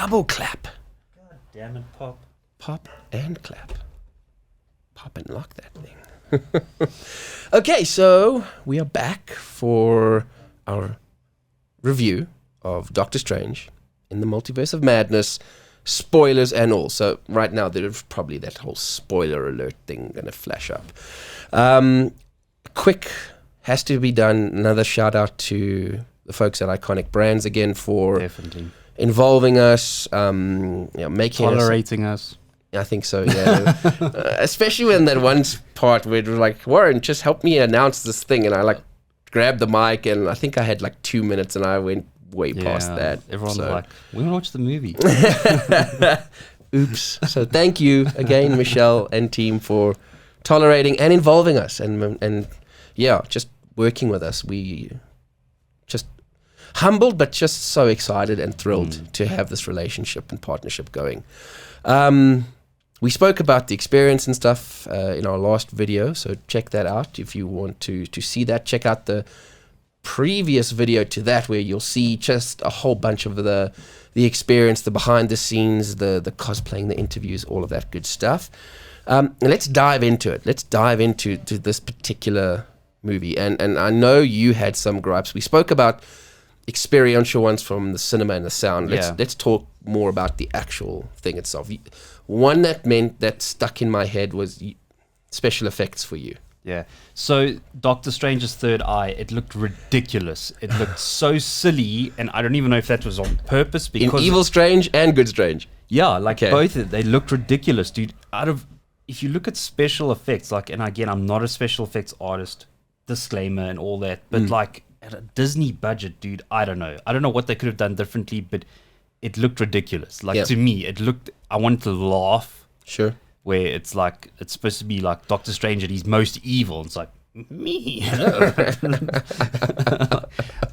double clap. God damn it, Pop. Pop and clap. Pop and lock that thing. Okay, so we are back for our review of Doctor Strange in the Multiverse of Madness. Spoilers and all. So right now there's probably that whole spoiler alert thing going to flash up. Quick has to be done. Another shout out to the folks at Iconique Brands again for Definitely involving us, making tolerating us. I think so, yeah. Especially when that one part where it was like, Warren, just help me announce this thing. And I like grabbed the mic and I think I had like 2 minutes and I went way past that. Everyone's like, we want to watch the movie. Oops. So thank you again, Michelle and team, for tolerating and involving us and just working with us. We just humbled, but just so excited and thrilled to have this relationship and partnership going. We spoke about the experience and stuff in our last video, so check that out if you want to see that. Check out the previous video to that where you'll see just a whole bunch of the experience, the behind the scenes, the cosplaying, the interviews, all of that good stuff. Let's dive into it. Let's dive into this particular movie. And I know you had some gripes. We spoke about experiential ones from the cinema and the sound. Let's talk more about the actual thing itself. One that stuck in my head was special effects for you. Yeah. So Doctor Strange's third eye, it looked ridiculous. It looked so silly, and I don't even know if that was on purpose. Because in Evil Strange and Good Strange. Yeah, both, they looked ridiculous, dude. If you look at special effects, and again, I'm not a special effects artist, disclaimer and all that, but at a Disney budget, dude, I don't know what they could have done differently, but it looked ridiculous. To me, I wanted to laugh. Sure. Where it's supposed to be like Doctor Strange at his most evil. It's like, me.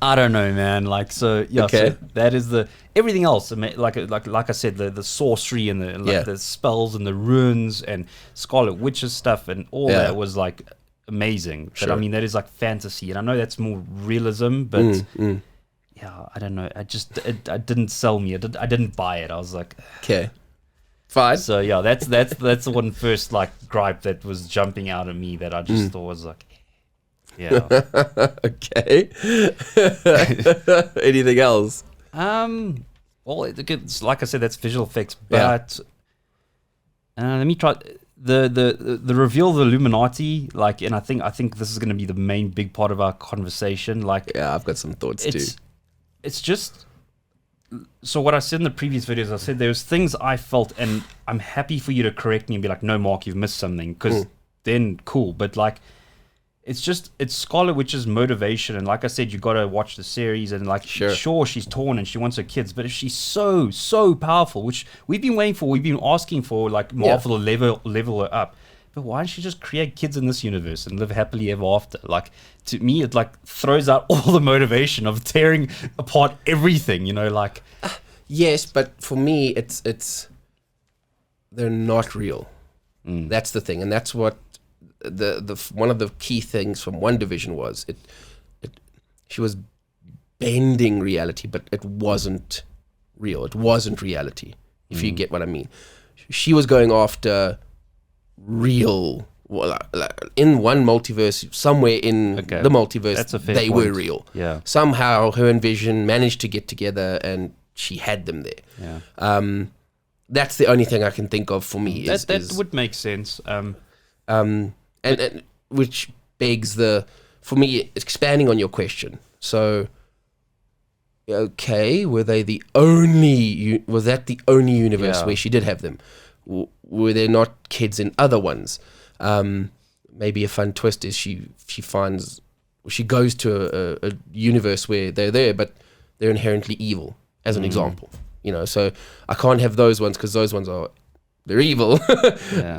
I don't know, man. So that is everything else. Like I said, the sorcery and the spells and the runes and Scarlet Witch's stuff and all that was amazing. Sure. But I mean, that is fantasy, and I know that's more realism, but I don't know. It didn't sell me. I didn't buy it. I was like, okay. Fine. So that's the one first gripe that was jumping out at me that I just thought was okay. Anything else? Well, it's, like I said, that's visual effects, but let me try the reveal of the Illuminati. And I think this is going to be the main big part of our conversation. I've got some thoughts too. It's just. So what I said in the previous videos, I said there was things I felt, and I'm happy for you to correct me and be like, no, Mark, you've missed something, because then cool. But it's Scarlet Witch's motivation, and like I said, you got to watch the series, and sure, she's torn and she wants her kids, but if she's so powerful, which we've been waiting for, we've been asking for, Marvel to level her up. But why don't she just create kids in this universe and live happily ever after? To me, it throws out all the motivation of tearing apart everything, Yes, but for me, it's they're not real. That's the thing, and that's what the one of the key things from WandaVision was. She was bending reality, but it wasn't real. It wasn't reality, if you get what I mean. She was going after real, in one multiverse, somewhere in the multiverse, they were real. Yeah. Somehow her and Vision managed to get together, and she had them there. Yeah. That's the only thing I can think of for me. That would make sense. And which begs for me, expanding on your question. So, okay, was that the only universe where she did have them? Were there not kids in other ones? Maybe a fun twist is she goes to a universe where they're there, but they're inherently evil, as an example. So I can't have those ones because those ones they're evil.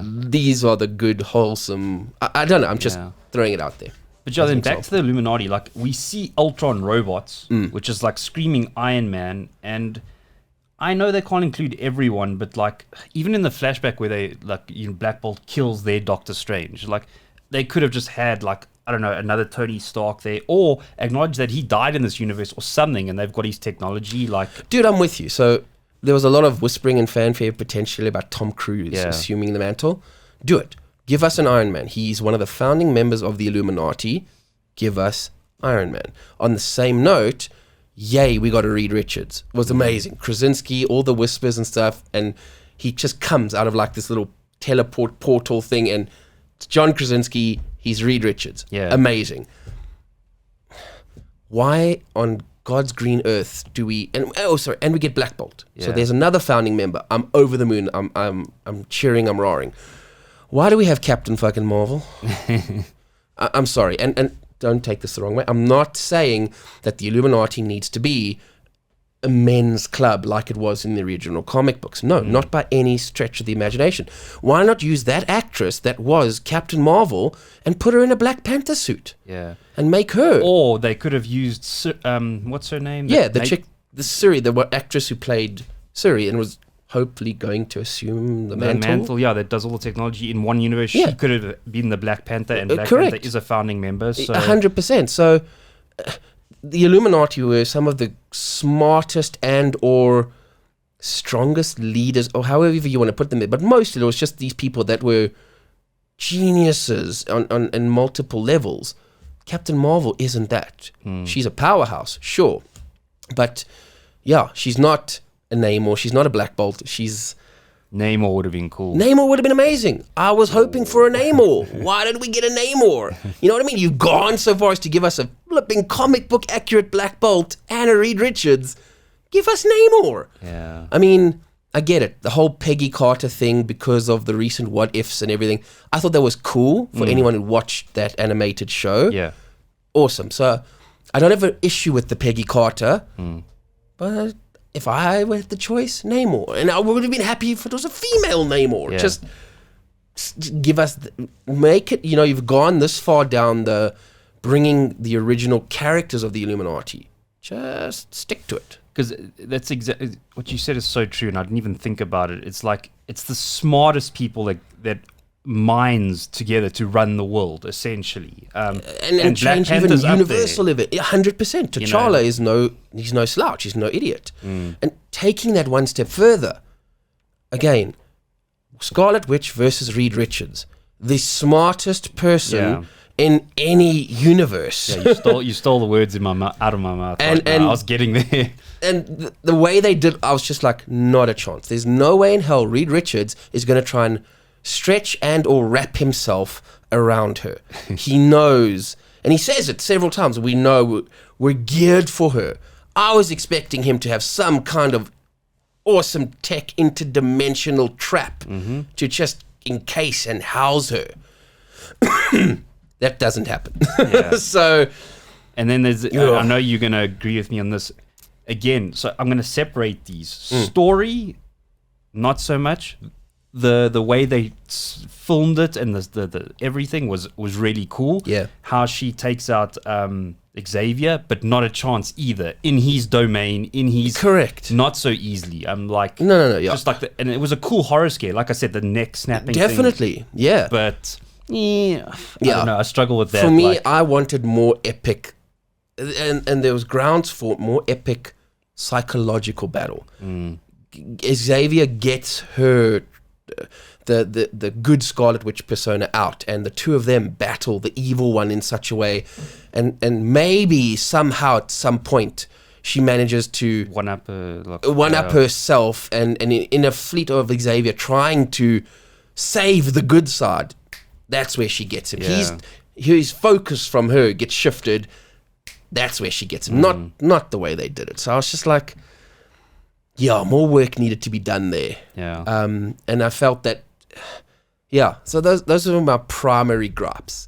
These are the good, wholesome. I don't know. I'm just throwing it out there. But then back to the Illuminati. We see Ultron robots, which is screaming Iron Man, and I know they can't include everyone, but even in the flashback where they Black Bolt kills their Doctor Strange, they could have just had I don't know, another Tony Stark there, or acknowledge that he died in this universe or something, and they've got his technology. Dude, I'm with you. So there was a lot of whispering and fanfare potentially about Tom Cruise assuming the mantle. Do it. Give us an Iron Man. He's one of the founding members of the Illuminati. Give us Iron Man. On the same note, yay, we got a Reed Richards. It was amazing. Krasinski, all the whispers and stuff, and he just comes out of like this little teleport portal thing, and it's John Krasinski, he's Reed Richards. Yeah. Amazing. Why on God's green earth do we and we get Black Bolt. So Yeah. there's another founding member. I'm over the moon. I'm cheering, I'm roaring. Why do we have Captain fucking Marvel? I'm sorry, and don't take this the wrong way. I'm not saying that the Illuminati needs to be a men's club like it was in the original comic books. No, not by any stretch of the imagination. Why not use that actress that was Captain Marvel and put her in a Black Panther suit? Yeah. And make her. Or they could have used, what's her name? Yeah, the chick, the Suri, the actress who played Suri and was hopefully going to assume the mantle. Yeah, that does all the technology in one universe. Yeah. She could have been the Black Panther, and Black correct. Panther is a founding member. So 100%. So the Illuminati were some of the smartest and or strongest leaders, or however you want to put them there. But mostly it was just these people that were geniuses on multiple levels. Captain Marvel isn't that. She's a powerhouse, sure. But yeah, she's not a Namor. She's not a Black Bolt. She's... Namor would have been cool. Namor would have been amazing. I was hoping for a Namor. Why did we get a Namor? You know what I mean? You've gone so far as to give us a flipping comic book accurate Black Bolt and a Reed Richards. Give us Namor. Yeah. I mean, I get it. The whole Peggy Carter thing because of the recent what ifs and everything. I thought that was cool for anyone who watched that animated show. Yeah. Awesome. So I don't have an issue with the Peggy Carter, but if I had the choice, Namor. And I would have been happy if it was a female Namor. Yeah. Just give us, make it, you've gone this far down the bringing the original characters of the Illuminati. Just stick to it. Because that's exactly what you said is so true, and I didn't even think about it. It's like, it's the smartest people that minds together to run the world, essentially. And Black change even Panther's up universal there. of it. 100%. T'Challa he's no slouch. He's no idiot. And taking that one step further, again, Scarlet Witch versus Reed Richards, the smartest person in any universe. Yeah, you stole the words out of my mouth. And I was getting there. And the way they did, I was just like, not a chance. There's no way in hell Reed Richards is going to try and stretch and or wrap himself around her. He knows, and he says it several times, we know we're geared for her. I was expecting him to have some kind of awesome tech interdimensional trap to just encase and house her. That doesn't happen. Yeah. So, and then there's, I know you're going to agree with me on this again. So I'm going to separate these. Story, not so much. The way they filmed it and the everything was really cool. Yeah. How she takes out Xavier, but not a chance either in his domain, in his correct. Not so easily. I'm like no. Yeah. Just like and it was a cool horror scare. Like I said, the neck snapping. Definitely. Thing, yeah. But I don't know. I struggle with that. For me, I wanted more epic, and there was grounds for more epic psychological battle. Xavier gets her. The good Scarlet Witch persona out, and the two of them battle the evil one in such a way, and maybe somehow at some point she manages to one up herself, and in a fleet of Xavier trying to save the good side. That's where she gets him. Yeah. His focus from her gets shifted. That's where she gets him. Not the way they did it. So I was just like, yeah, more work needed to be done there. Yeah. And I felt that, yeah. So those are my primary gripes.